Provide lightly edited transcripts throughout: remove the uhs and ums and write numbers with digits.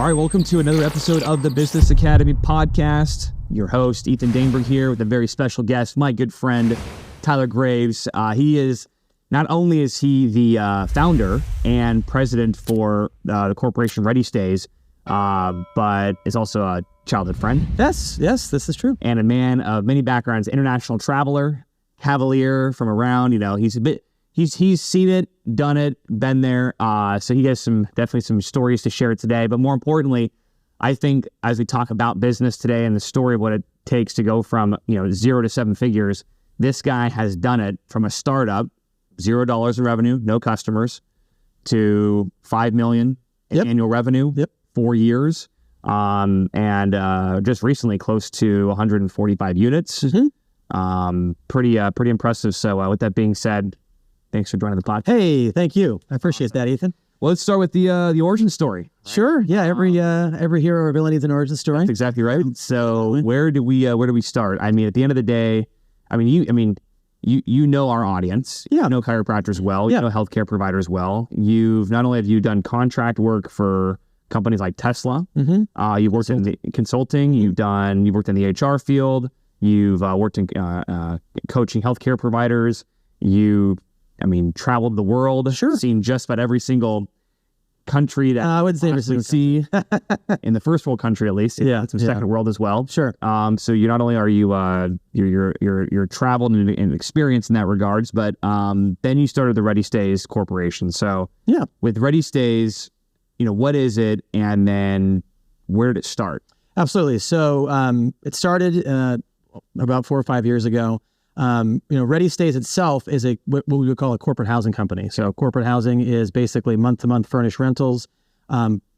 right, welcome to another episode of the Business Academy podcast. Your host, Ethan Dangberg, here with a very special guest, my good friend, Tyler Graves. Not only is he the founder and president for the corporation Ready Stays, but is also a childhood friend. Yes, this is true. And a man of many backgrounds, international traveler, cavalier from around. He's seen it, done it, been there. So he has definitely some stories to share today. But more importantly, I think as we talk about business today and the story of what it takes to go from 0 to 7 figures, this guy has done it from a startup, $0 in revenue, no customers, to $5 million in annual revenue, 4 years, and just recently close to 145 units. Pretty impressive. So with that being said, thanks for joining the podcast. Hey, thank you. I appreciate that, Ethan. Well, let's start with the origin story. Sure. Yeah. Every hero or villain needs an origin story. That's exactly right. So where do we start? I mean, at the end of the day, you know our audience. Yeah. You know chiropractors well. You know healthcare providers well. Not only have you done contract work for companies like Tesla. You've worked in the consulting. You've worked in the HR field. You've worked in coaching healthcare providers. Traveled the world. Sure. Seen just about every single country that I would say see in the first world country, at least. Some second world as well. Sure. So you not only are you're traveled and experienced in that regards, but then you started the Ready Stays Corporation. So with Ready Stays, what is it, and then where did it start? Absolutely. So it started about 4 or 5 years ago. Ready Stays itself is what we would call a corporate housing company. So corporate housing is basically month-to-month furnished rentals,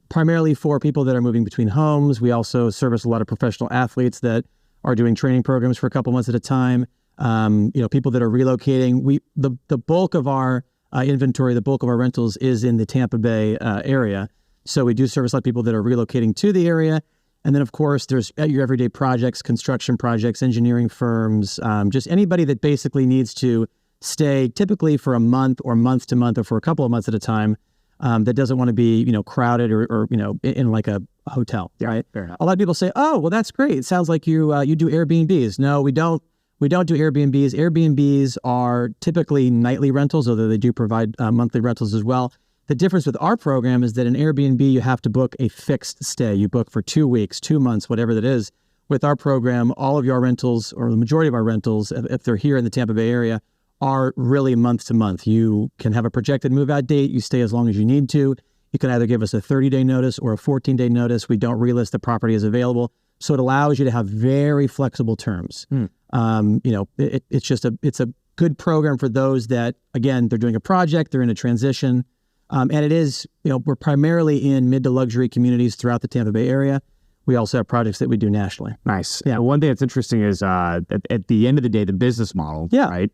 primarily for people that are moving between homes. We also service a lot of professional athletes that are doing training programs for a couple months at a time. People that are relocating. The bulk of our inventory, the bulk of our rentals is in the Tampa Bay area. So we do service a lot of people that are relocating to the area. And then, of course, there's your everyday projects, construction projects, engineering firms, just anybody that basically needs to stay typically for a month or month to month or for a couple of months at a time that doesn't want to be, crowded or in like a hotel, right? Fair enough. A lot of people say, oh, well, that's great. It sounds like you do Airbnbs. No, we don't. We don't do Airbnbs. Airbnbs are typically nightly rentals, although they do provide monthly rentals as well. The difference with our program is that in Airbnb, you have to book a fixed stay. You book for 2 weeks, 2 months, whatever that is. With our program, all of your rentals, or the majority of our rentals, if they're here in the Tampa Bay area, are really month to month. You can have a projected move-out date. You stay as long as you need to. You can either give us a 30-day notice or a 14-day notice. We don't relist the property as available. So it allows you to have very flexible terms. It's a good program for those that, again, they're doing a project, they're in a transition. And it is, we're primarily in mid to luxury communities throughout the Tampa Bay area. We also have projects that we do nationally. Nice. Yeah. One thing that's interesting is at the end of the day, the business model, right,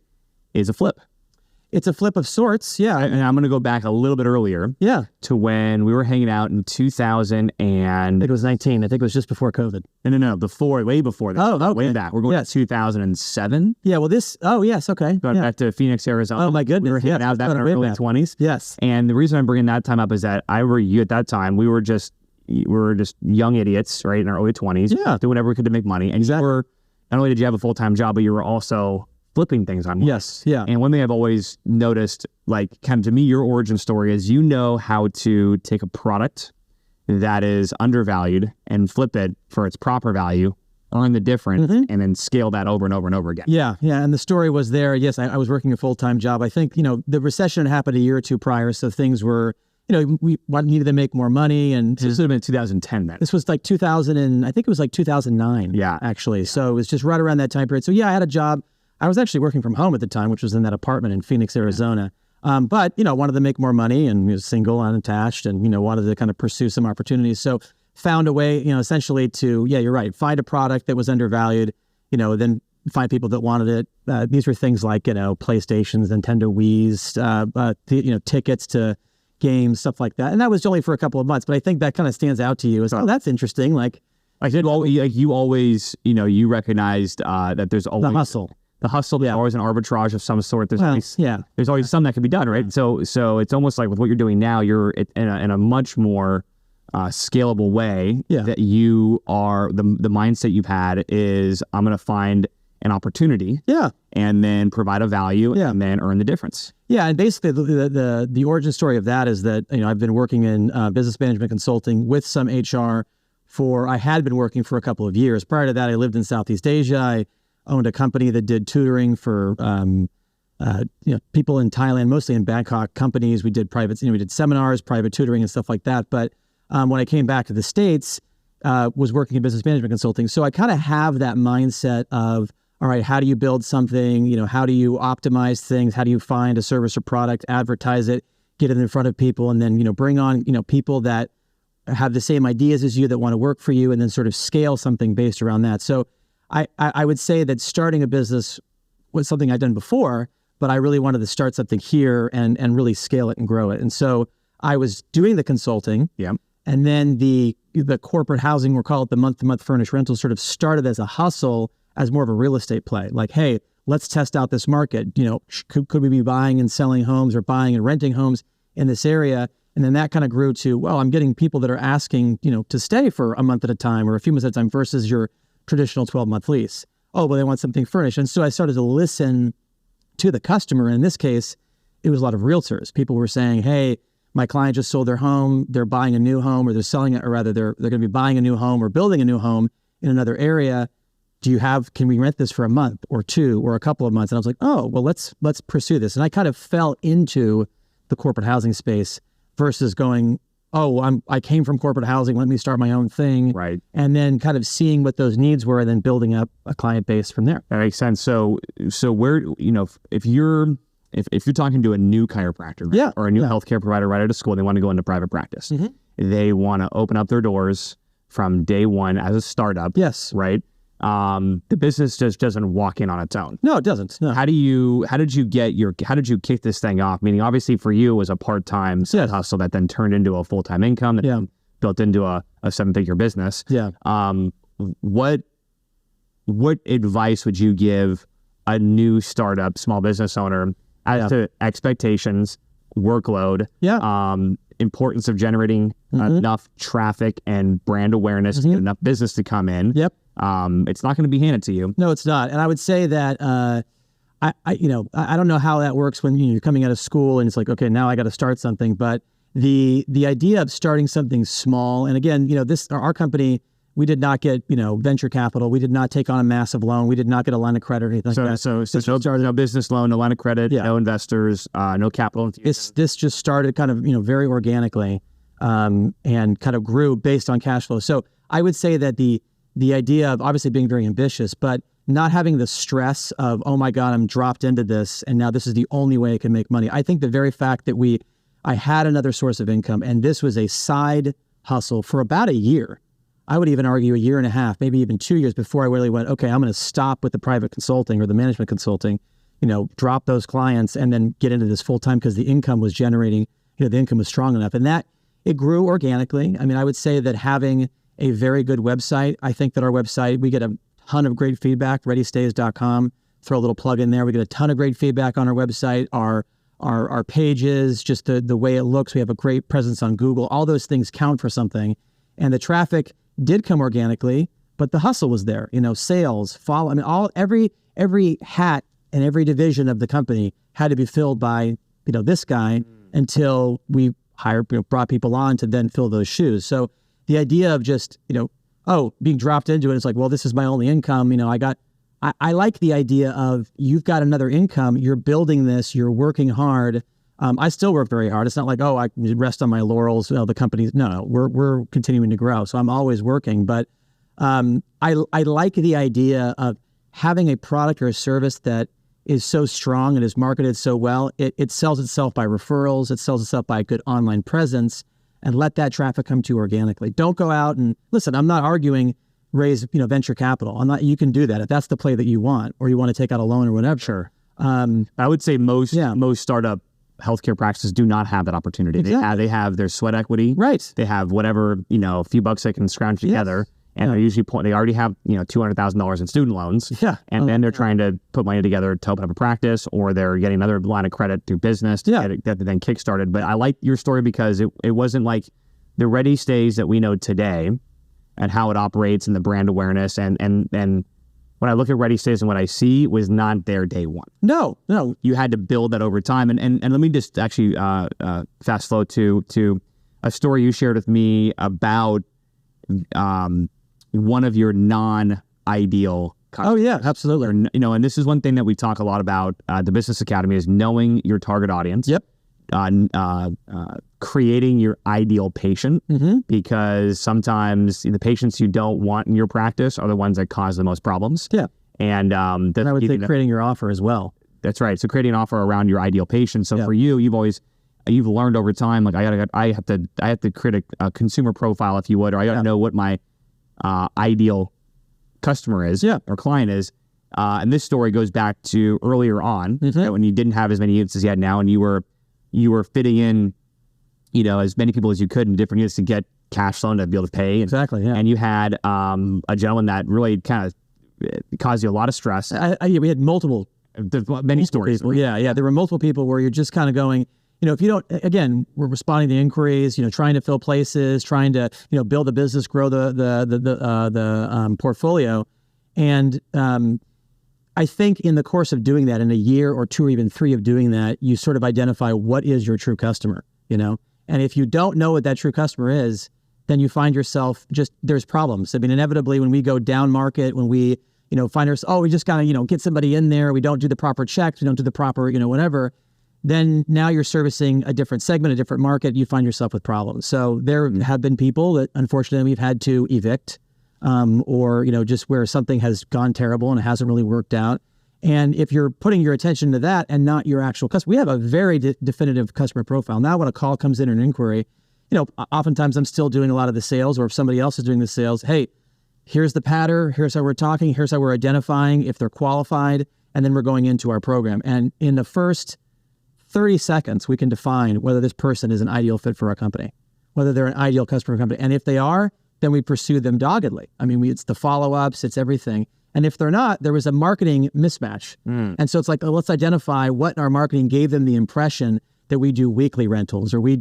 is a flip. It's a flip of sorts. Yeah. And I'm going to go back a little bit earlier. Yeah. To when we were hanging out in 2000 and... I think it was 19. I think it was just before COVID. No. Way before that. Oh, okay. Way back. We're going to 2007. Yeah. Well, yes. Okay. Going back to Phoenix, Arizona. Oh, my goodness. We were hanging out back in our early 20s. Yes. And the reason I'm bringing that time up is that you at that time, we were just young idiots, right, in our early 20s. Yeah. Doing whatever we could to make money. And not only did you have a full-time job, but you were also flipping things on. Yes. Yeah. And one thing I've always noticed, like, kind of to me, your origin story is how to take a product that is undervalued and flip it for its proper value, earn the difference, and then scale that over and over and over again. Yeah. Yeah. And the story was there. Yes, I was working a full-time job. I think, the recession happened a year or two prior. So things were, we needed to make more money. And this would have been 2010 then. This was like 2000 and I think it was like 2009. Yeah. Actually. So it was just right around that time period. So yeah, I had a job. I was actually working from home at the time, which was in that apartment in Phoenix, Arizona. But, wanted to make more money and was single, unattached, and, wanted to kind of pursue some opportunities. So found a way, essentially to, you're right, find a product that was undervalued, then find people that wanted it. These were things like, PlayStations, Nintendo Wii's, tickets to games, stuff like that. And that was only for a couple of months. But I think that kind of stands out to you as, that's interesting. Like you always, you recognized that there's always... The hustle. The hustle, there's always an arbitrage of some sort. There's always some that can be done, right? So it's almost like with what you're doing now, you're in a much more scalable way Yeah. that you are, the mindset you've had is, I'm going to find an opportunity Yeah. and then provide a value Yeah. and then earn the difference. Yeah, and basically the origin story of that is that, I've been working in business management consulting with some HR I had been working for a couple of years. Prior to that, I lived in Southeast Asia. I owned a company that did tutoring for people in Thailand, mostly in Bangkok companies. We did we did seminars, private tutoring and stuff like that. But when I came back to the States, was working in business management consulting. So I kind of have that mindset of, all right, how do you build something? How do you optimize things? How do you find a service or product, advertise it, get it in front of people, and then, bring on, people that have the same ideas as you that want to work for you, and then sort of scale something based around that. So I would say that starting a business was something I'd done before, but I really wanted to start something here and really scale it and grow it. And so I was doing the consulting. Yeah. And then the corporate housing, we'll call it the month-to-month furnished rental, sort of started as a hustle, as more of a real estate play. Like, hey, let's test out this market. Could we be buying and selling homes or buying and renting homes in this area? And then that kind of grew to, well, I'm getting people that are asking, to stay for a month at a time or a few months at a time versus your traditional 12-month lease. Oh, well, they want something furnished. And so I started to listen to the customer. And in this case, it was a lot of realtors. People were saying, hey, my client just sold their home. They're buying a new home, or they're selling it, or rather they're going to be buying a new home or building a new home in another area. Can we rent this for a month or two or a couple of months? And I was like, oh, well, let's pursue this. And I kind of fell into the corporate housing space versus going, oh, I came from corporate housing, let me start my own thing. Right. And then kind of seeing what those needs were and then building up a client base from there. That makes sense. So where, if you're talking to a new chiropractor, Yeah. or a new Yeah. healthcare provider right out of school, they want to go into private practice. Mm-hmm. They want to open up their doors from day one as a startup. Yes. Right. The business just doesn't walk in on its own. No, it doesn't. No. How did you kick this thing off? Meaning, obviously for you, it was a part-time side hustle that then turned into a full-time income that then built into a 7-figure business. Yeah. What advice would you give a new startup small business owner as to expectations, workload, importance of generating enough traffic and brand awareness to get enough business to come in? Yep. It's not going to be handed to you. No, it's not. And I would say that I don't know how that works when you're coming out of school and it's like, okay, now I got to start something. But the idea of starting something small, and again, our company, we did not get venture capital. We did not take on a massive loan. We did not get a line of credit or anything like that. So no business loan, no line of credit, no investors, no capital infusion. This just started kind of very organically, and kind of grew based on cash flow. So I would say that the idea of obviously being very ambitious, but not having the stress of, oh my God, I'm dropped into this and now this is the only way I can make money. I think the very fact that I had another source of income and this was a side hustle for about a year. I would even argue a year and a half, maybe even 2 years before I really went, okay, I'm going to stop with the private consulting or the management consulting, drop those clients and then get into this full time because the income was generating, the income was strong enough. And that it grew organically. I mean, I would say that having a very good website. I think that our website, we get a ton of great feedback, readystays.com. Throw a little plug in there. We get a ton of great feedback on our website, our pages, just the way it looks. We have a great presence on Google. All those things count for something. And the traffic did come organically, but the hustle was there. Sales, follow. I mean, every hat and every division of the company had to be filled by, this guy until we brought people on to then fill those shoes. So the idea of just, being dropped into it, it's like, well, this is my only income. I like the idea of you've got another income, you're building this, you're working hard. I still work very hard. It's not like, I rest on my laurels. The company's, no, we're continuing to grow. So I'm always working. But I like the idea of having a product or a service that is so strong and is marketed so well. It sells itself by referrals. It sells itself by a good online presence. And let that traffic come to you organically. Don't go out and listen. I'm not arguing raise venture capital. You can do that if that's the play that you want, or you want to take out a loan or whatever. Sure. I would say most startup healthcare practices do not have that opportunity. Exactly. They have their sweat equity. Right. They have whatever a few bucks they can scrounge together. And they usually they already have $200,000 in student loans. Yeah. And then they're trying to put money together to open up a practice, or they're getting another line of credit through business to get it then kickstarted. But I like your story because it wasn't like the Ready Stays that we know today and how it operates and the brand awareness and when I look at Ready Stays and what I see was not there day one. No. You had to build that over time. And let me just actually fast forward to a story you shared with me about one of your non-ideal customers. Oh yeah, absolutely. And this is one thing that we talk a lot about at the Business Academy is knowing your target audience. Yep. Creating your ideal patient, because sometimes the patients you don't want in your practice are the ones that cause the most problems. Yeah. And I would say creating your offer as well. That's right. So creating an offer around your ideal patient. So for you, you've learned over time, like I have to create a consumer profile, if you would, or I got to know what my ideal customer is or client is. And this story goes back to earlier on when you didn't have as many units as you had now, and you were fitting in, as many people as you could in different units to get cash flow and to be able to pay. Exactly. Yeah. And you had a gentleman that really kind of caused you a lot of stress. We had many stories. People. Yeah. There were multiple people where you're just kind of going, if you don't, again, we're responding to inquiries, trying to fill places, trying to, build a business, grow the portfolio. And I think in the course of doing that, in a year or two or even three of doing that, you sort of identify what is your true customer, And if you don't know what that true customer is, then you find yourself there's problems. I mean, inevitably, when we go down market, when we, find ourselves, we just got to, get somebody in there. We don't do the proper checks. We don't do the proper, whatever. Then now you're servicing a different segment, a different market. You find yourself with problems. So there have been people that unfortunately we've had to evict, or, just where something has gone terrible and it hasn't really worked out. And if you're putting your attention to that and not your actual customer, we have a very definitive customer profile. Now when a call comes in or an inquiry, oftentimes I'm still doing a lot of the sales, or if somebody else is doing the sales, hey, here's the pattern, here's how we're talking, here's how we're identifying if they're qualified, and then we're going into our program. And in the first 30 seconds, we can define whether this person is an ideal fit for our company, whether they're an ideal customer company. And if they are, then we pursue them doggedly. I mean, it's the follow-ups, it's everything. And if they're not, there was a marketing mismatch. And so it's like, let's identify what in our marketing gave them the impression that we do weekly rentals, or we're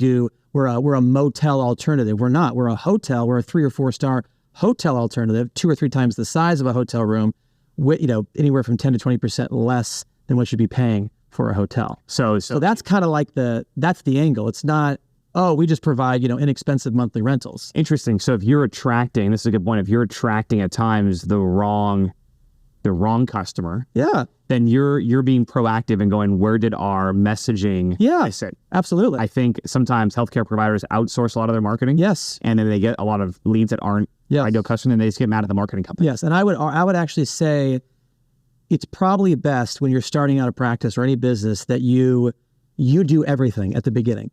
a motel alternative. We're not. We're a hotel. We're a 3 or 4 star hotel alternative, 2 or 3 times the size of a hotel room, with, anywhere from 10 to 20% less than what you'd be paying for a hotel. So that's kind of like that's the angle. It's not, we just provide, inexpensive monthly rentals. Interesting. So if you're attracting, this is a good point, if you're attracting at times the wrong customer, then you're being proactive and going, where did our messaging sit? Absolutely. I think sometimes healthcare providers outsource a lot of their marketing. Yes. And then they get a lot of leads that aren't ideal customer, and they just get mad at the marketing company. Yes. And I would actually say it's probably best when you're starting out a practice or any business that you do everything at the beginning.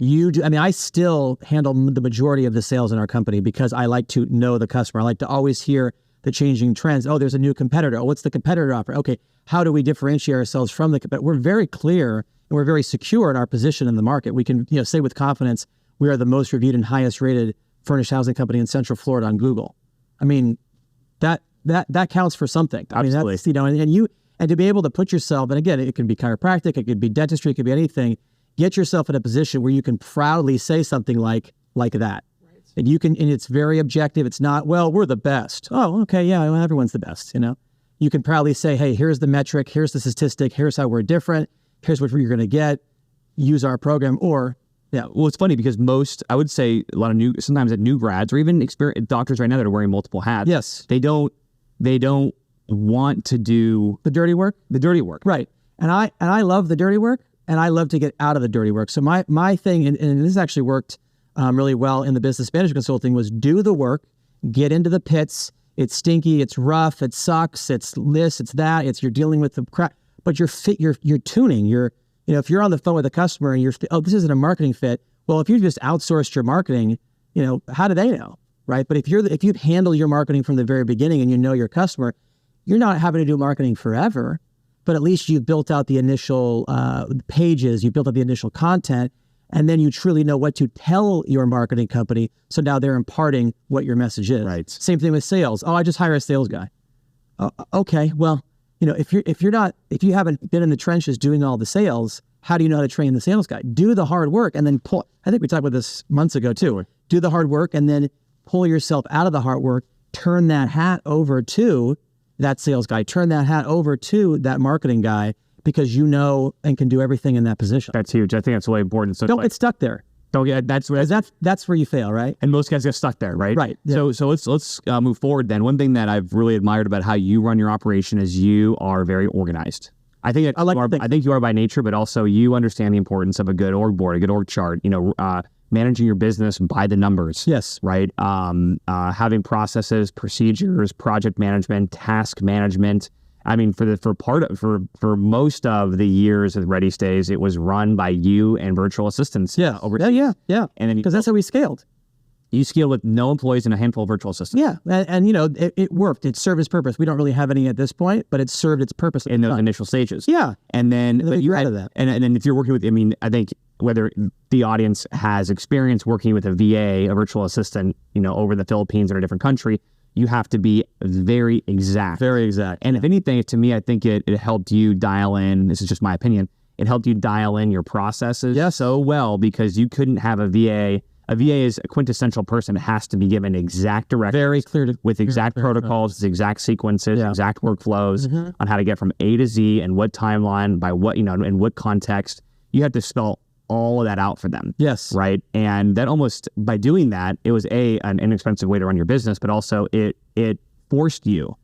I still handle the majority of the sales in our company because I like to know the customer. I like to always hear the changing trends. Oh, there's a new competitor. Oh, what's the competitor offer? Okay, how do we differentiate ourselves from the competitor? We're very clear and we're very secure in our position in the market. We can say with confidence, we are the most reviewed and highest rated furnished housing company in Central Florida on Google. I mean, that counts for something. Absolutely. I mean, and to be able to put yourself, and again, it can be chiropractic, it could be dentistry, it could be anything. Get yourself in a position where you can proudly say something like that. And and it's very objective. It's not, well, we're the best. Oh, okay, yeah, well, everyone's the best, You can proudly say, hey, here's the metric, here's the statistic, here's how we're different, here's what you're going to get, use our program, or... Yeah, well, it's funny because I would say a lot of sometimes at new grads or even experienced doctors right now that are wearing multiple hats. Yes. They don't want to do... The dirty work? The dirty work. Right. And I love the dirty work, and I love to get out of the dirty work. So my thing, and this actually worked really well in the business management consulting, was do the work, get into the pits. It's stinky, it's rough, it sucks, it's this, it's that, you're dealing with the crap, but you're tuning. If you're on the phone with a customer and this isn't a marketing fit. Well, if you just outsourced your marketing, how do they know, right? But if you've handled your marketing from the very beginning and you know your customer, you're not having to do marketing forever, but at least you've built out the initial pages, you've built out the initial content, and then you truly know what to tell your marketing company. So now they're imparting what your message is. Right. Same thing with sales. Oh, I just hire a sales guy. Okay, well, if you haven't been in the trenches doing all the sales, how do you know how to train the sales guy? Do the hard work and then pull. I think we talked about this months ago too. Do the hard work and then pull yourself out of the hard work. Turn that hat over to that sales guy. Turn that hat over to that marketing guy because you know and can do everything in that position. That's huge. I think that's really important. So don't get stuck there. Don't get that's where you fail, right? And most guys get stuck there, right? Right. Yeah. So let's move forward then. One thing that I've really admired about how you run your operation is you are very organized. I think I think you are by nature, but also you understand the importance of a good org board, a good org chart. Managing your business by the numbers. Yes. Right. Having processes, procedures, project management, task management. I mean, for most of the years of Ready Stays, it was run by you and virtual assistants. Yeah. Yeah. And then because that's how we scaled. You scaled with no employees and a handful of virtual assistants. Yeah, and it worked. It served its purpose. We don't really have any at this point, but it served its purpose in those initial stages. Yeah, and then but you added that. And then if you're working with, I think whether the audience has experience working with a VA, a virtual assistant, over the Philippines or a different country, you have to be very exact. Very exact. And if anything, to me, I think it helped you dial in. This is just my opinion. It helped you dial in your processes so well because you couldn't have a VA. A VA is a quintessential person. It has to be given exact directions, very clear with exact protocols, exact sequences, exact workflows on how to get from A to Z and what timeline by what in what context. You have to spell all of that out for them. Yes, right. And that almost by doing that, it was an inexpensive way to run your business, but also it forced you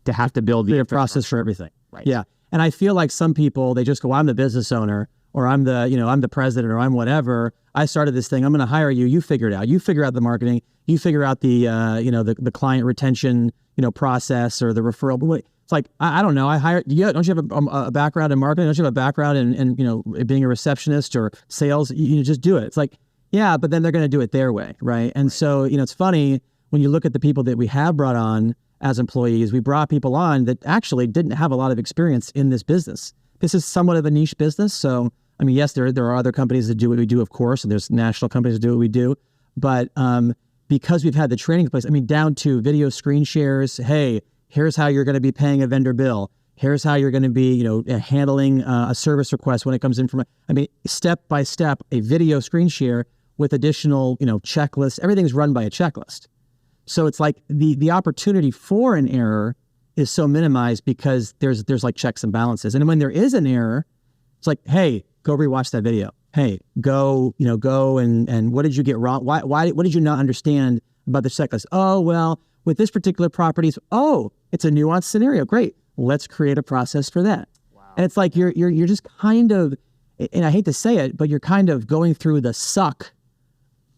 to have to build the process for everything. Right. Yeah, and I feel like some people they just go, "I'm the business owner." Or I'm the president, or I'm whatever. I started this thing. I'm going to hire you. You figure it out. You figure out the marketing. You figure out the the client retention process or the referral. But it's like I don't know. I hired. Yeah, don't you have a background in marketing? Don't you have a background in being a receptionist or sales? You just do it. It's like but then they're going to do it their way, right? And so it's funny when you look at the people that we have brought on as employees. We brought people on that actually didn't have a lot of experience in this business. This is somewhat of a niche business, so yes, there are other companies that do what we do, of course, and there's national companies that do what we do. But because we've had the training in place, down to video screen shares. Hey, here's how you're going to be paying a vendor bill. Here's how you're going to be, handling a service request when it comes in from. Step by step, a video screen share with additional, checklists. Everything's run by a checklist. So it's like the opportunity for an error is so minimized because there's like checks and balances. And when there is an error, it's like, hey, go rewatch that video. Hey, go and what did you get wrong? Why what did you not understand about the checklist? Oh, well, with this particular properties, it's a nuanced scenario. Great. Let's create a process for that. Wow. And it's like you're just kind of, and I hate to say it, but you're kind of going through the suck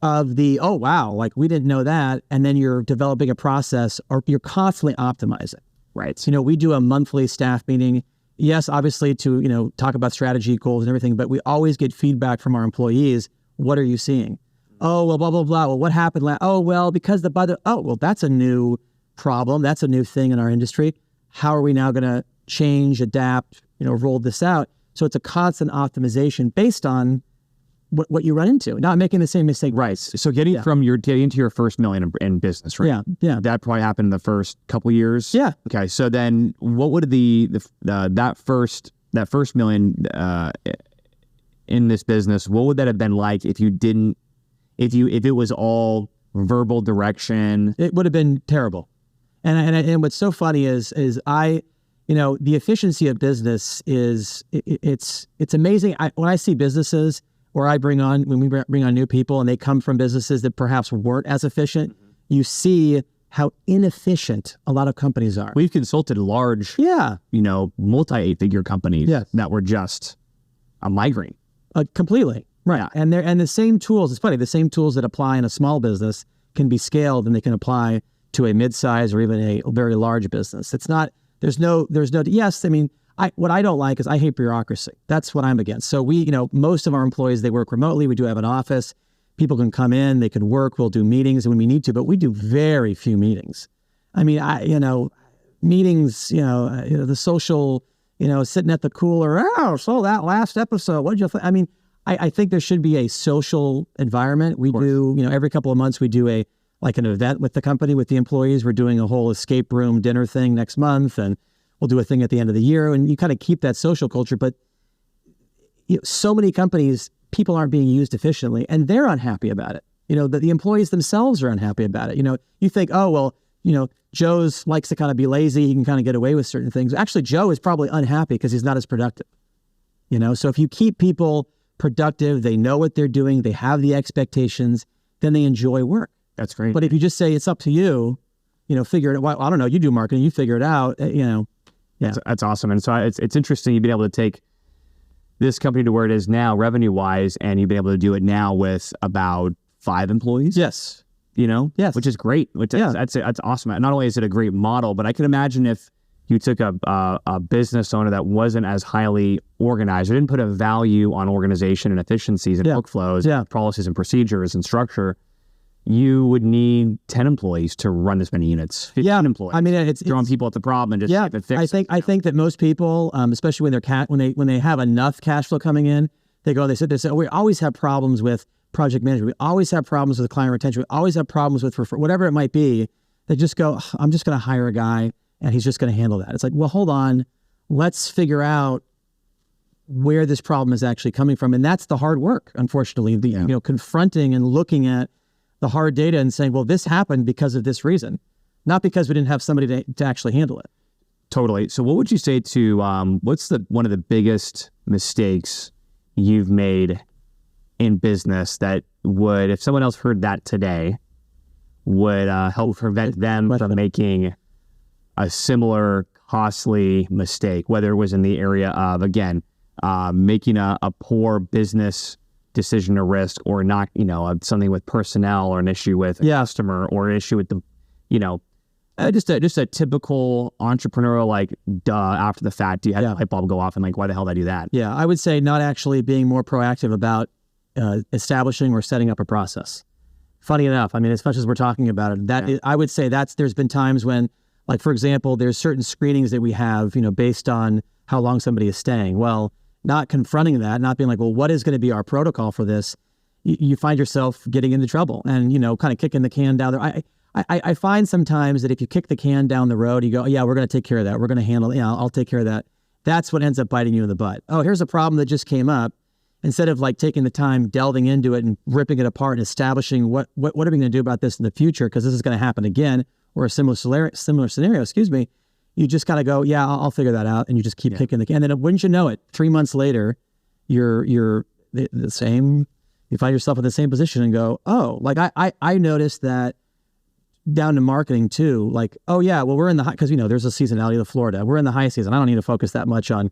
of the, oh wow, like we didn't know that, and then you're developing a process or you're constantly optimizing. Right. We do a monthly staff meeting. Yes, obviously to, talk about strategy, goals and everything, but we always get feedback from our employees. What are you seeing? Oh, well, blah, blah, blah. Well, what happened? Oh, well, because that's a new problem. That's a new thing in our industry. How are we now going to change, adapt, roll this out? So it's a constant optimization based on what you run into, not making the same mistake. Right. So getting into your first million in business, right? Yeah. That probably happened in the first couple years. Yeah. Okay. So then, what would that first million in this business? What would that have been like if it was all verbal direction? It would have been terrible. And what's so funny is the efficiency of business is it's amazing. When I see businesses. When we bring on new people and they come from businesses that perhaps weren't as efficient, you see how inefficient a lot of companies are. We've consulted large, multi-8-figure companies that were just a migraine. Completely. Right. Yeah. And the same tools, it's funny, the same tools that apply in a small business can be scaled and they can apply to a mid-size or even a very large business. What I don't like is I hate bureaucracy. That's what I'm against. So most of our employees, they work remotely. We do have an office. People can come in, they can work. We'll do meetings when we need to, but we do very few meetings. Meetings, the social, sitting at the cooler. Oh, so that last episode, what'd you think? I think there should be a social environment. We do, every couple of months we do an event with the company, with the employees. We're doing a whole escape room dinner thing next month, and we'll do a thing at the end of the year, and you kind of keep that social culture. But, so many companies, people aren't being used efficiently, and they're unhappy about it. The employees themselves are unhappy about it. You think, oh, well, Joe's likes to kind of be lazy. He can kind of get away with certain things. Actually, Joe is probably unhappy because he's not as productive. So if you keep people productive, they know what they're doing, they have the expectations, then they enjoy work. That's great. But if you just say it's up to you, figure it out. Well, I don't know, you do marketing, you figure it out, Yeah. That's awesome. And so it's interesting you've been able to take this company to where it is now revenue-wise, and you've been able to do it now with about 5 employees. Yes. Yes. Which is great. That's awesome. Not only is it a great model, but I can imagine if you took a business owner that wasn't as highly organized, or didn't put a value on organization and efficiencies and workflows, policies and procedures and structure, you would need 10 employees to run this many units. 15 employees. I mean, it's throwing people at the problem and just keep it fixed. I think that most people, especially when they have enough cash flow coming in, they sit there and say, oh, we always have problems with project management. We always have problems with client retention. We always have problems with whatever it might be. They just go, I'm just going to hire a guy and he's just going to handle that. It's like, well, hold on. Let's figure out where this problem is actually coming from. And that's the hard work, unfortunately, confronting and looking at the hard data and saying, well, this happened because of this reason, not because we didn't have somebody to actually handle it. Totally. So what would you say to, what's one of the biggest mistakes you've made in business that would, if someone else heard that today, would help prevent them from making a similar costly mistake, whether it was in the area of, again, making a poor business decision or risk, or not, something with personnel, or an issue with a customer, or an issue with the, just a typical entrepreneurial, after the fact, you had the light bulb go off and why the hell did I do that? Yeah, I would say not actually being more proactive about establishing or setting up a process. Funny enough, I mean, as much as we're talking about it, I would say there's been times when, for example, there's certain screenings that we have, based on how long somebody is staying. Well, not confronting that, not being like, well, what is going to be our protocol for this? You find yourself getting into trouble and, kind of kicking the can down there. I find sometimes that if you kick the can down the road, you go, yeah, we're going to take care of that. We're going to handle it. I'll take care of that. That's what ends up biting you in the butt. Oh, here's a problem that just came up. Instead of taking the time, delving into it and ripping it apart and establishing what are we going to do about this in the future, because this is going to happen again, or a similar scenario, you just got to go, yeah, I'll figure that out. And you just keep kicking the can. And then wouldn't you know it, 3 months later, you're the same, you find yourself in the same position and go, oh, I noticed that down to marketing too, oh yeah, well, we're in the high, because, there's a seasonality of Florida. We're in the high season. I don't need to focus that much on,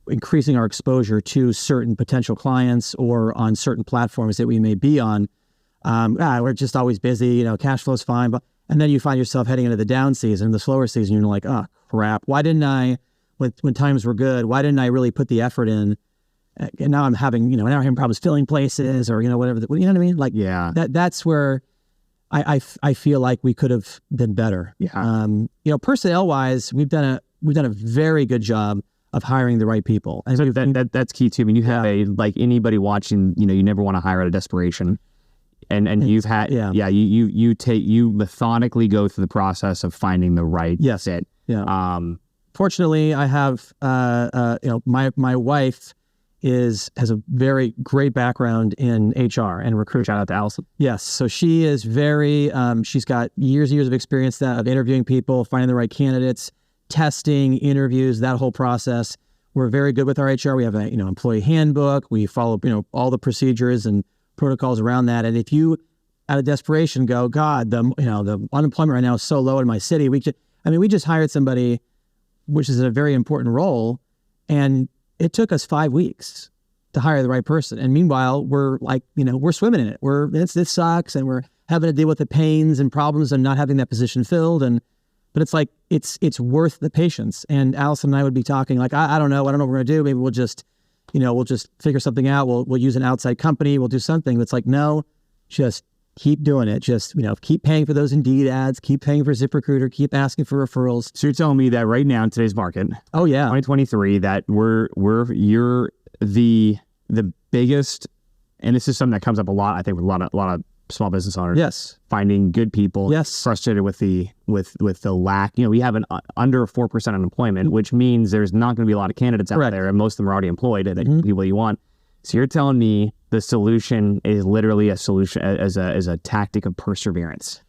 increasing our exposure to certain potential clients or on certain platforms that we may be on. We're just always busy, cash flow's fine. And then you find yourself heading into the down season, the slower season, you're like, oh crap, why didn't I, when times were good, why didn't I really put the effort in? And now I'm having, now I'm having problems filling places, or, whatever, you know what I mean? That's where I feel like we could have been better. Personnel wise, we've done a very good job of hiring the right people. And so that's key too. I mean, you have anybody watching, you never want to hire out of desperation. And you've had, you methodically go through the process of finding the right fit. Yeah. Fortunately, I have, my wife has a very great background in HR and recruiting. Shout out to Allison. Yes. So she is very, she's got years and years of experience of interviewing people, finding the right candidates, testing, interviews, that whole process. We're very good with our HR. We have a, employee handbook. We follow, all the procedures and protocols around that. And if you, out of desperation, go, God, the unemployment right now is so low in my city. We just hired somebody, which is a very important role, and it took us 5 weeks to hire the right person. And meanwhile, we're we're swimming in it. This sucks, and we're having to deal with the pains and problems and not having that position filled. But it's worth the patience. And Allison and I would be talking I don't know what we're going to do. Maybe we'll just figure something out. We'll use an outside company. We'll do something. It's no, just keep doing it. Just, keep paying for those Indeed ads, keep paying for ZipRecruiter, keep asking for referrals. So you're telling me that right now in today's market, 2023, that you're the biggest, and this is something that comes up a lot, I think, with a lot of small business owners. Yes. Finding good people. Yes. Frustrated with the lack. We have an under 4% unemployment, which means there's not going to be a lot of candidates out there, and most of them are already employed. The people you want. So you're telling me the solution is literally a solution as a tactic of perseverance.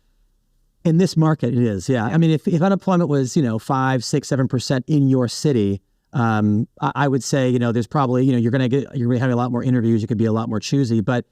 In this market, it is. Yeah. I mean, if unemployment was 5, 6, 7% in your city, I would say there's probably you're gonna have a lot more interviews. You could be a lot more choosy, but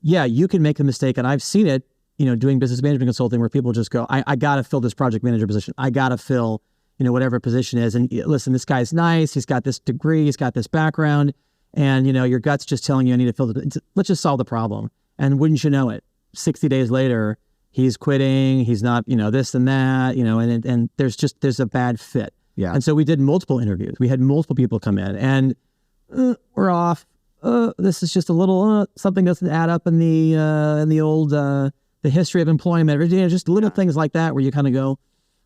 yeah, you can make a mistake, and I've seen it. Doing business management consulting where people just go, I got to fill this project manager position. I got to fill whatever position is. And listen, this guy's nice. He's got this degree. He's got this background. And, your gut's just telling you I need to fill it. Let's just solve the problem. And wouldn't you know it, 60 days later, he's quitting. He's not, this and that, and there's a bad fit. Yeah. And so we did multiple interviews. We had multiple people come in and we're off. This is just a little, something doesn't add up in the old, the history of employment, just little things like that where you kind of go,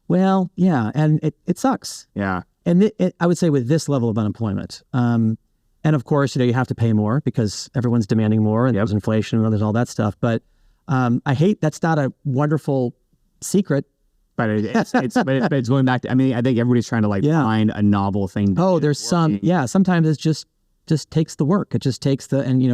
well, yeah. And it sucks. Yeah. And I would say with this level of unemployment, and of course, you have to pay more because everyone's demanding more and there's inflation and there's all that stuff. But I hate that's not a wonderful secret. But it's going back to, I think everybody's trying to find a novel thing. There's sometimes it just takes the work. It just takes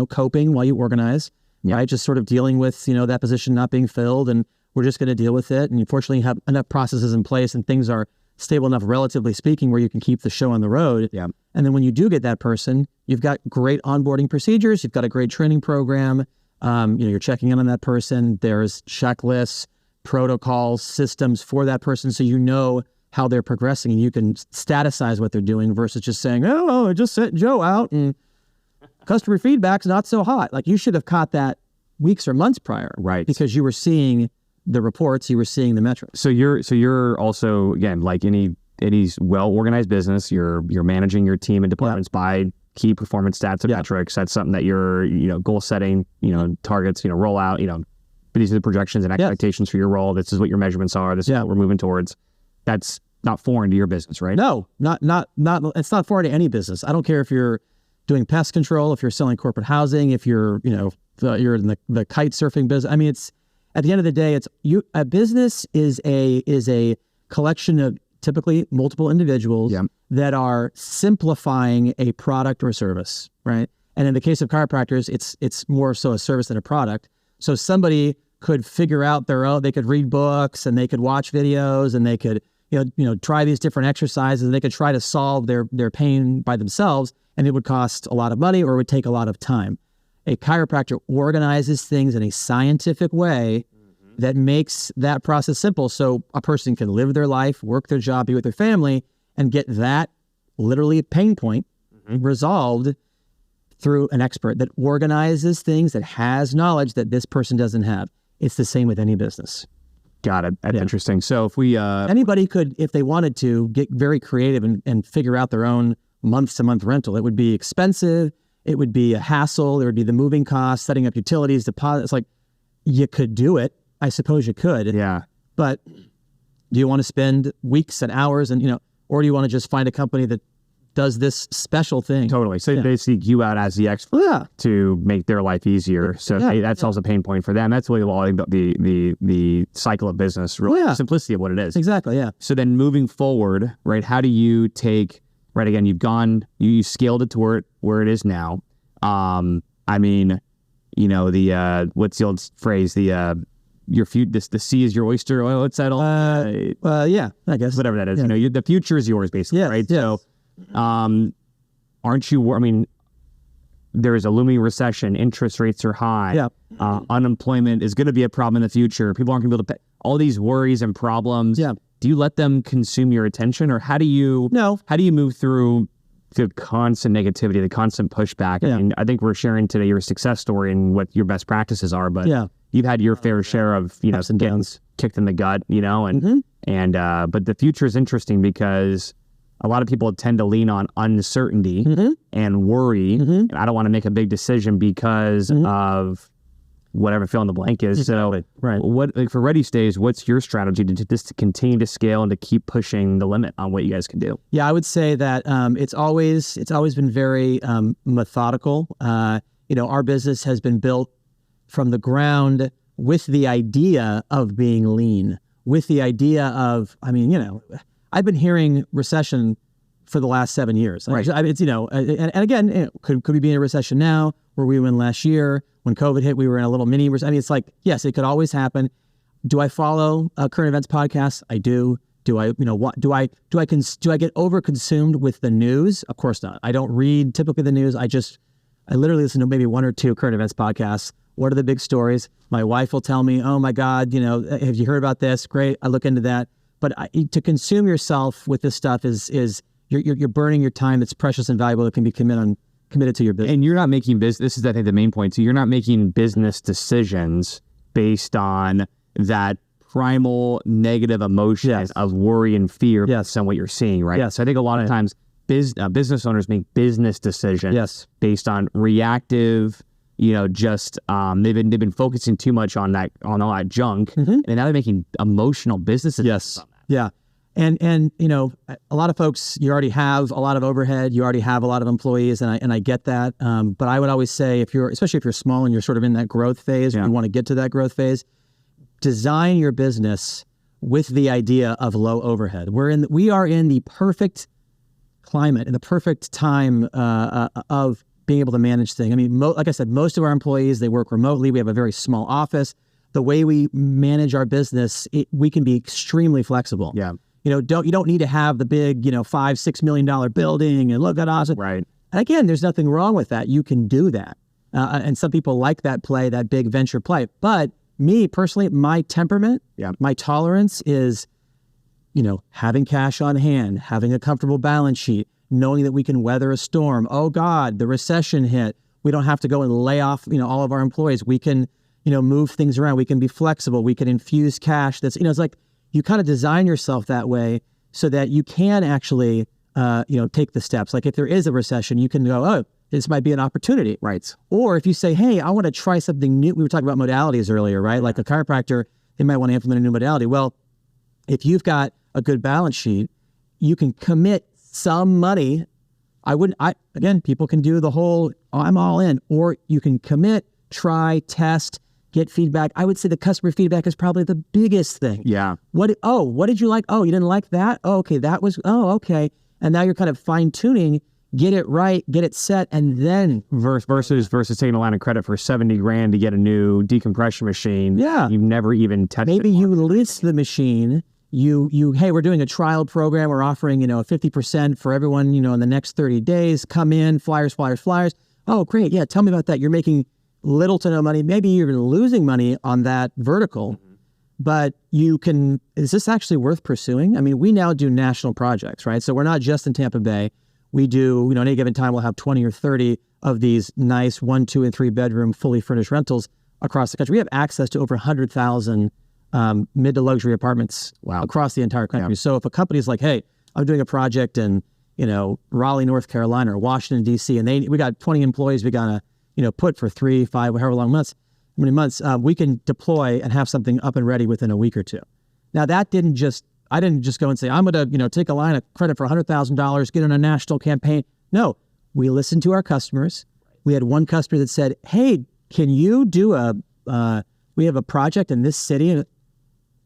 coping while you organize, right? Just sort of dealing with, that position not being filled, and we're just going to deal with it. And unfortunately, you have enough processes in place and things are stable enough, relatively speaking, where you can keep the show on the road. Yeah. And then when you do get that person, you've got great onboarding procedures. You've got a great training program. You're checking in on that person. There's checklists, protocols, systems for that person, so how they're progressing, and you can staticize what they're doing versus just saying, "Oh, I just sent Joe out and customer feedback's not so hot." Like, you should have caught that weeks or months prior, right? Because you were seeing the reports, you were seeing the metrics. So you're also, again, like any well-organized business, you're managing your team and departments by key performance stats and metrics. That's something that you're goal setting, targets, rollout, but these are the projections and expectations for your role. This is what your measurements are. This is what we're moving towards. That's not foreign to your business, right? No, not. It's not foreign to any business. I don't care if you're doing pest control, if you're selling corporate housing, if you're, you're in the kite surfing business. I mean, it's at the end of the day, a business is a collection of typically multiple individuals that are simplifying a product or service, right? And in the case of chiropractors, it's more so a service than a product. So somebody could figure out they could read books and they could watch videos and they could, try these different exercises and they could try to solve their pain by themselves, and it would cost a lot of money or it would take a lot of time. A chiropractor organizes things in a scientific way that makes that process simple, so a person can live their life, work their job, be with their family, and get that literally pain point resolved through an expert that organizes things, that has knowledge that this person doesn't have. It's the same with any business. Got it. That's interesting. So if we... Anybody could, if they wanted to, get very creative and figure out their own month-to-month rental. It would be expensive. It would be a hassle. There would be the moving costs, setting up utilities, deposits. Like, you could do it. I suppose you could. Yeah. But do you want to spend weeks and hours and, or do you want to just find a company that does this special thing? Totally. So they seek you out as the expert to make their life easier. So that solves a pain point for them. That's really all the cycle of business, really simplicity of what it is. Exactly. Yeah. So then moving forward, right, how do you take, right, again, you scaled it to where it is now. I mean, what's the old phrase? The sea is your oyster. What's that all? Yeah, I guess. Whatever that is. Yeah. The future is yours, basically, right? Yes. So, aren't you, there is a looming recession, interest rates are high, unemployment is going to be a problem in the future, people aren't going to be able to pay, all these worries and problems. Yeah. Do you let them consume your attention, or how do you move through the constant negativity, the constant pushback? I mean, I think we're sharing today your success story and what your best practices are, but you've had your fair share of, ups and downs, kicked in the gut, but the future is interesting because a lot of people tend to lean on uncertainty and worry. And I don't want to make a big decision because of whatever fill in the blank is. So what, for Ready Stays, what's your strategy to continue to scale and to keep pushing the limit on what you guys can do? Yeah, I would say that it's always been very methodical. Our business has been built from the ground with the idea of being lean, with the idea of, I mean, I've been hearing recession for the last 7 years. Right. It's, and again, could we be in a recession now? Were we in last year? When COVID hit, we were in a little mini recession. I mean, it's like, yes, it could always happen. Do I follow current events podcasts? I do. Do I get overconsumed with the news? Of course not. I don't read typically the news. I literally listen to maybe 1 or 2 current events podcasts. What are the big stories? My wife will tell me, oh my God, have you heard about this? Great. I look into that. But to consume yourself with this stuff is you're burning your time that's precious and valuable that can be committed to your business. And you're not making business. This is, I think, the main point. So you're not making business decisions based on that primal negative emotion of worry and fear based on what you're seeing, right? Yes. So I think a lot of times business owners make business decisions based on reactive, they've been focusing too much on all that junk, and now they're making emotional business decisions on that. Yeah. And a lot of folks, you already have a lot of overhead, you already have a lot of employees, and I get that. But I would always say, especially if you're small and you're sort of in that growth phase, or you want to get to that growth phase, design your business with the idea of low overhead. We are in the perfect climate, in the perfect time of being able to manage things. I mean, like I said, most of our employees, they work remotely. We have a very small office. The way we manage our business, we can be extremely flexible. Yeah. You don't need to have the big, $5-6 million building and look at us. Right. And again, there's nothing wrong with that. You can do that. And some people like that play, that big venture play. But me personally, my temperament, my tolerance is, having cash on hand, having a comfortable balance sheet, knowing that we can weather a storm. Oh God, the recession hit. We don't have to go and lay off, all of our employees. We can, move things around. We can be flexible. We can infuse cash. That's, it's like you kind of design yourself that way so that you can actually, take the steps. Like if there is a recession, you can go, oh, this might be an opportunity. Right. Or if you say, hey, I want to try something new. We were talking about modalities earlier, right? Like a chiropractor, they might want to implement a new modality. Well, if you've got a good balance sheet, you can commit some money. Again, people can do the whole, I'm all in, or you can commit, try, test, get feedback. I would say the customer feedback is probably the biggest thing. Yeah. What did you like? Oh, you didn't like that? Oh, okay. Okay. And now you're kind of fine tuning, get it right, get it set, and then versus taking a line of credit for $70,000 to get a new decompression machine. Yeah. You've never even touched it. Maybe you list the machine. Hey, we're doing a trial program. We're offering, 50% for everyone, in the next 30 days. Come in, flyers. Oh, great. Yeah. Tell me about that. You're making little to no money. Maybe you're losing money on that vertical, but is this actually worth pursuing? I mean, we now do national projects, right? So we're not just in Tampa Bay. We do, any given time we'll have 20 or 30 of these nice 1, 2, and 3 bedroom fully furnished rentals across the country. We have access to over 100,000 mid to luxury apartments across the entire country. Yeah. So if a company's like, hey, I'm doing a project in, Raleigh, North Carolina, or Washington, D.C., and we got 20 employees we got to, put for 3, 5, however many months, we can deploy and have something up and ready within a week or two. Now I didn't just go and say, I'm going to, take a line of credit for $100,000, get on a national campaign. No, we listened to our customers. We had one customer that said, hey, can you do we have a project in this city.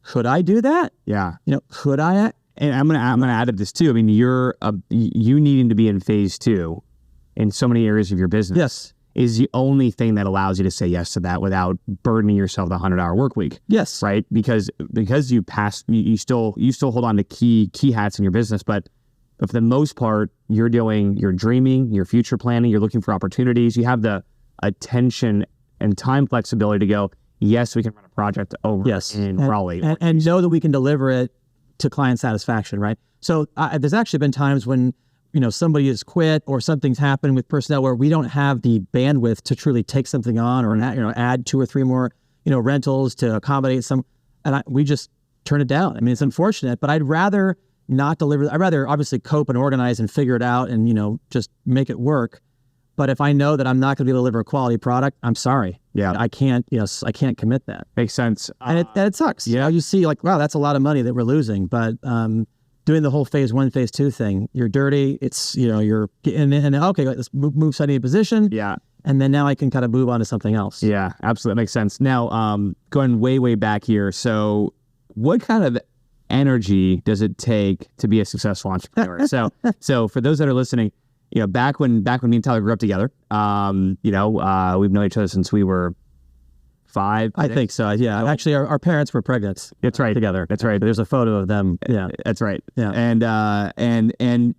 Could I do that? Yeah. Could I? And I'm gonna add to this too. I mean, you needing to be in phase 2 in so many areas of your business. Yes. Is the only thing that allows you to say yes to that without burdening yourself the 100-hour work week. Yes. Right? Because you still hold on to key hats in your business, but for the most part, you're dreaming, you're future planning, you're looking for opportunities. You have the attention and time flexibility to go, yes, we can run a project over in Raleigh. And know that we can deliver it to client satisfaction, right? So there's actually been times when somebody has quit or something's happened with personnel where we don't have the bandwidth to truly take something on or add 2 or 3 more rentals to accommodate some, and we just turn it down. I mean, it's unfortunate, but I'd rather not deliver. I'd rather obviously cope and organize and figure it out and just make it work. But if I know that I'm not going to be able to deliver a quality product, I'm sorry. Yeah, I can't commit that. Makes sense. And it sucks. Yeah, you see like, wow, that's a lot of money that we're losing, but doing the whole phase 1, phase 2 thing, you're dirty. It's, you're getting in, okay, let's move suddenly in position. Yeah. and then now I can kind of move on to something else. Yeah, absolutely. That makes sense. Now, going way back here. So what kind of energy does it take to be a successful entrepreneur? So for those that are listening, back when me and Tyler grew up together, we've known each other since we were 5. I think so. Yeah. Actually, our parents were pregnant. That's right. Together. That's right. There's a photo of them. Yeah. That's right. Yeah. And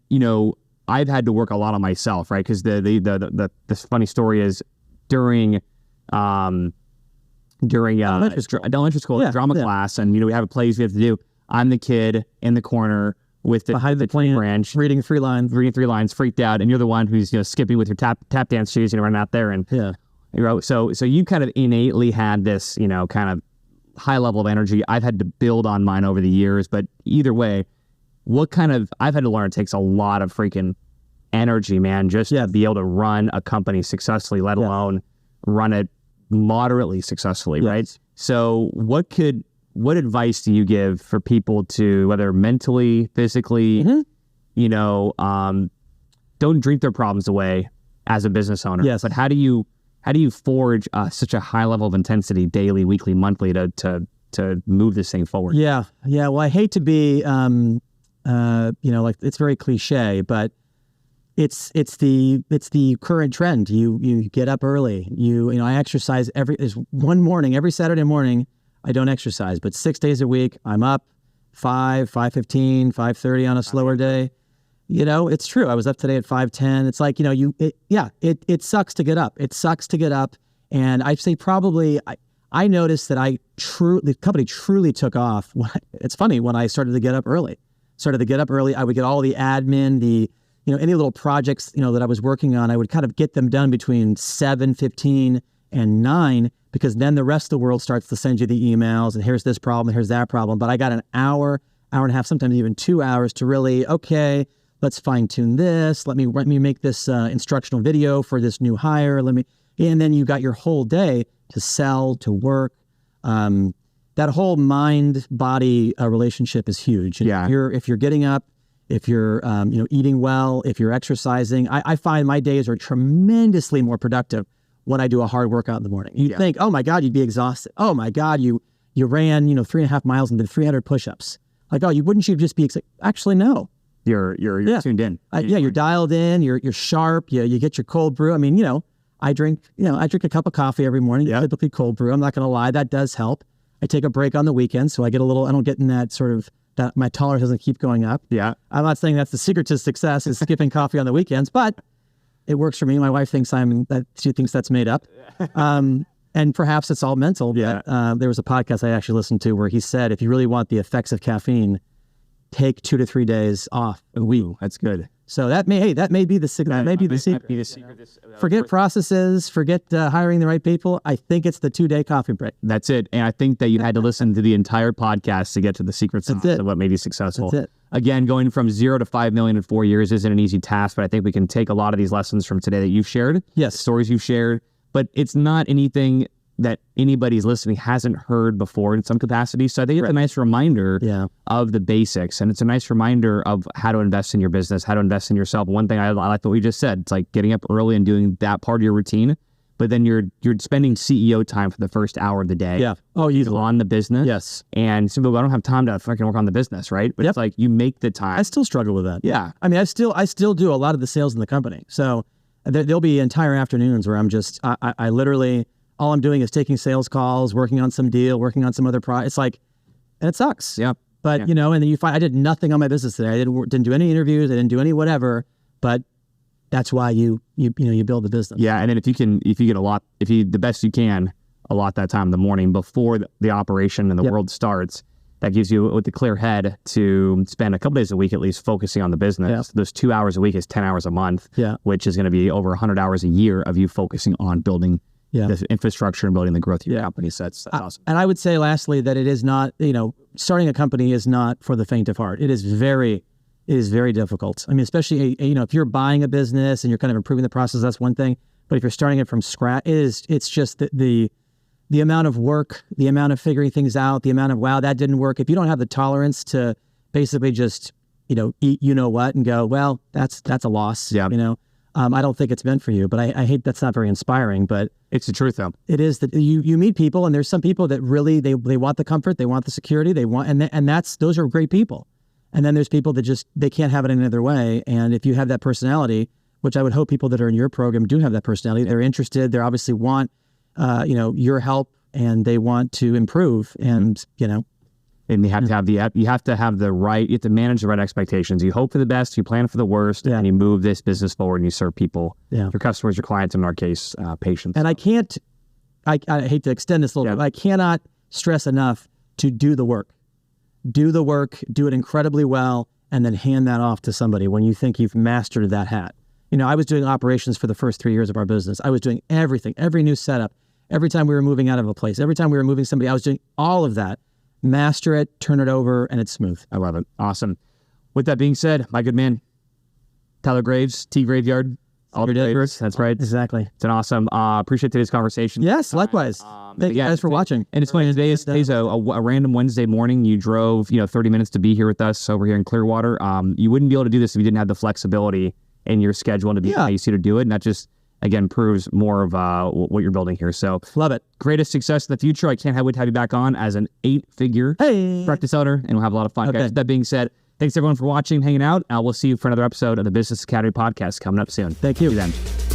I've had to work a lot on myself, right? Because the funny story is during elementary school drama class, and we have a plays we have to do. I'm the kid in the corner with behind the tree branch, reading 3 lines, freaked out, and you're the one who's skipping with your tap dance shoes, running out there, and so you kind of innately had this kind of high level of energy. I've had to build on mine over the years, but either way, I've had to learn it takes a lot of freaking energy, man, just to be able to run a company successfully, let alone run it moderately successfully, right? So what advice do you give for people to, whether mentally, physically, don't drink their problems away as a business owner? Yes. But how do you forge such a high level of intensity daily, weekly, monthly to move this thing forward? Yeah. Well, I hate to be, like it's very cliche, but it's the current trend. You get up early. I exercise there's one morning, every Saturday morning, I don't exercise, but 6 days a week, I'm up 5:15, 5:30 on a slower day. It's true. I was up today at 5:10. It's like, it sucks to get up. It sucks to get up. And I'd say probably, I noticed that the company truly took off. It's funny, when I started to get up early. I would get all the admin, any little projects, that I was working on, I would kind of get them done between 7:15 and 9, because then the rest of the world starts to send you the emails, and here's this problem, here's that problem. But I got an hour and a half, sometimes even 2 hours to really, okay, let's fine tune this. Let me make this instructional video for this new hire. And then you got your whole day to sell, to work. That whole mind-body relationship is huge. Yeah. If you're getting up, if you're eating well, if you're exercising, I find my days are tremendously more productive when I do a hard workout in the morning. You'd think, oh my God, you'd be exhausted. Oh my God, you ran 3.5 miles and did 300 push-ups. Like, wouldn't you just be actually, no. You're tuned in. You're dialed in. You're sharp. You get your cold brew. I mean, I drink a cup of coffee every morning. Yeah. Typically cold brew. I'm not going to lie, that does help. I take a break on the weekend, so I don't get in that sort of, that my tolerance doesn't keep going up. Yeah. I'm not saying that's the secret to success is skipping coffee on the weekends, but it works for me. My wife thinks she thinks that's made up. And perhaps it's all mental. Yeah. But, there was a podcast I actually listened to where he said, if you really want the effects of caffeine, take 2 to 3 days off a week. Ooh, that's good. So that may be the secret. That may be the secret. Forget processes. Forget hiring the right people. I think it's the 2-day coffee break. That's it. And I think that you had to listen to the entire podcast to get to the secret sauce of what made you successful. That's it. Again, going from 0 to 5 million in 4 years isn't an easy task, but I think we can take a lot of these lessons from today that you've shared. Yes. Stories you've shared, but it's not anything that anybody's listening hasn't heard before in some capacity. So I think it's a nice reminder of the basics, and it's a nice reminder of how to invest in your business, how to invest in yourself. One thing I like what we just said, it's like getting up early and doing that part of your routine, but then you're spending CEO time for the first hour of the day. Yeah. Oh, easily. On the business. Yes. And some people, I don't have time to fucking work on the business, right? But it's like you make the time. I still struggle with that. Yeah. I mean, I still do a lot of the sales in the company. So there'll be entire afternoons where I'm just, I literally, all I'm doing is taking sales calls, working on some deal, working on some other product. It's like, and it sucks. Yeah. But, and then you find I did nothing on my business today. I didn't do any interviews. I didn't do any whatever. But that's why you build a business. Yeah. And then if you the best you can, allot that time in the morning before the operation and the world starts, that gives you with the clear head to spend a couple days a week at least focusing on the business. Yeah. Those 2 hours a week is 10 hours a month, which is going to be over 100 hours a year of you focusing on building the infrastructure and building the growth of your company. So that's awesome. And I would say lastly that it is not, starting a company is not for the faint of heart. It is very difficult. I mean, especially, if you're buying a business and you're kind of improving the process, that's one thing. But if you're starting it from scratch, it's just the amount of work, the amount of figuring things out, the amount of, wow, that didn't work. If you don't have the tolerance to basically just, eat what and go, well, that's a loss, I don't think it's meant for you. But I hate that's not very inspiring, but It's the truth, though. it is that you meet people, and there's some people that really they want the comfort, they want the security, they want, and those are great people. And then there's people that just they can't have it any other way. And if you have that personality, which I would hope people that are in your program do have that personality, they're interested, they obviously want your help, and they want to improve, and And you have to have you have to manage the right expectations. You hope for the best, you plan for the worst, and you move this business forward, and you serve people, your customers, your clients, and in our case, patients. And I hate to extend this a little bit, but I cannot stress enough to do the work. Do the work, do it incredibly well, and then hand that off to somebody when you think you've mastered that hat. I was doing operations for the first 3 years of our business. I was doing everything, every new setup, every time we were moving out of a place, every time we were moving somebody, I was doing all of that. Master it, turn it over, and it's smooth. I love it. Awesome. With that being said, my good man, Tyler Graves, T Graveyard. All Graves. That's right. Exactly. It's an awesome. Appreciate today's conversation. Yes, likewise. Thank you guys for watching. And it's funny, today's a random Wednesday morning. You drove 30 minutes to be here with us over here in Clearwater. You wouldn't be able to do this if you didn't have the flexibility in your schedule and to be how you see to do it. And that just, again, proves more of what you're building here. So love it. Greatest success in the future. I can't wait to have you back on as an 8-figure practice owner, and we'll have a lot of fun. Okay. Guys, that being said, thanks everyone for watching, hanging out. We'll see you for another episode of the Business Academy podcast coming up soon. Thank you. See you then.